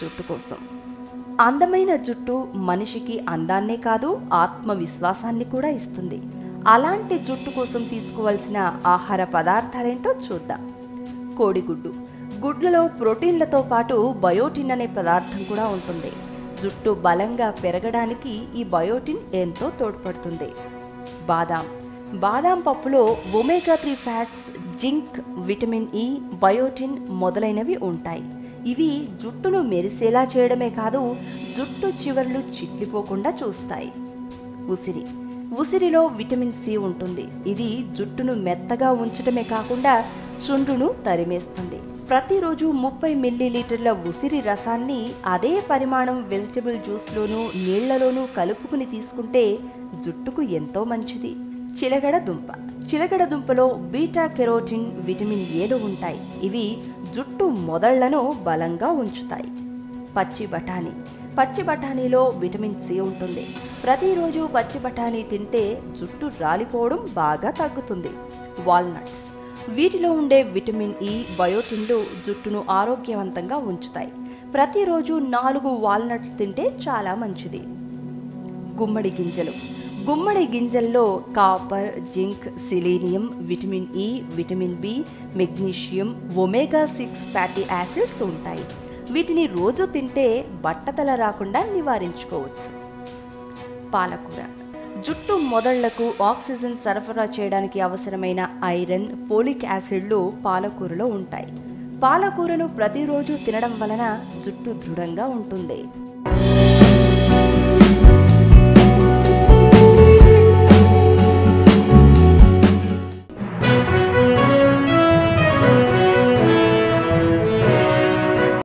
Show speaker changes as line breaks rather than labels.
జుట్టు కోసం. అందమైన జుట్టు మనిషికి అందాన్నే కాదు, ఆత్మవిశ్వాసాన్ని కూడా ఇస్తుంది. అలాంటి జుట్టు కోసం తీసుకోవాల్సిన ఆహార పదార్థాలేంటో చూద్దాం. కోడిగుడ్డు. గుడ్లలో ప్రోటీన్లతో పాటు బయోటిన్ అనే పదార్థం కూడా ఉంటుంది. జుట్టు బలంగా పెరగడానికి ఈ బయోటిన్ ఎంతో తోడ్పడుతుంది. బాదాం. బాదాం పప్పులో omega 3 fats, zinc, vitamin E, biotin మొదలైనవి ఉంటాయి. ఇవి జుట్టును మెరిసేలా చేయడమే కాదు, జుట్టు చివర్లు చిట్లిపోకుండా చూస్తాయి. ఉసిరి. ఉసిరిలో విటమిన్ సి ఉంటుంది. ఇది జుట్టును మెత్తగా ఉంచడమే కాకుండా చుండ్రును తరిమేస్తుంది. ప్రతిరోజు 30 మిల్లీలీటర్ల ఉసిరి రసాన్ని అదే పరిమాణం వెజిటబుల్ జ్యూస్లోనూ నీళ్లలోనూ కలుపుకుని తీసుకుంటే జుట్టుకు ఎంతో మంచిది. చిలగడ దుంప. చిలగడ దుంపలో బీటా కెరోటిన్, విటమిన్ ఏలు ఉంటాయి. ఇవి జుట్టు మొదళ్లను బలంగా ఉంచుతాయి. పచ్చి బఠానీ. పచ్చి బఠానీలో విటమిన్ సి ఉంటుంది. ప్రతిరోజు పచ్చి బఠానీ తింటే జుట్టు రాలిపోవడం బాగా తగ్గుతుంది. వాల్నట్స్. వీటిలో ఉండే విటమిన్ ఇ, బయోటిన్లు జుట్టును ఆరోగ్యవంతంగా ఉంచుతాయి. ప్రతిరోజు 4 వాల్నట్స్ తింటే చాలా మంచిది. గుమ్మడి గింజలు. గుమ్మడి గింజల్లో copper, zinc, selenium, vitamin E, vitamin B, magnesium, omega 6 fatty acids ఉంటాయి. వీటిని రోజు తింటే బట్టతల రాకుండా నివారించుకోవచ్చు. పాలకూర. జుట్టు మొదళ్లకు ఆక్సిజన్ సరఫరా చేయడానికి అవసరమైన ఐరన్, ఫోలిక్ యాసిడ్లు పాలకూరలో ఉంటాయి. పాలకూరను ప్రతిరోజు తినడం వలన జుట్టు దృఢంగా ఉంటుంది.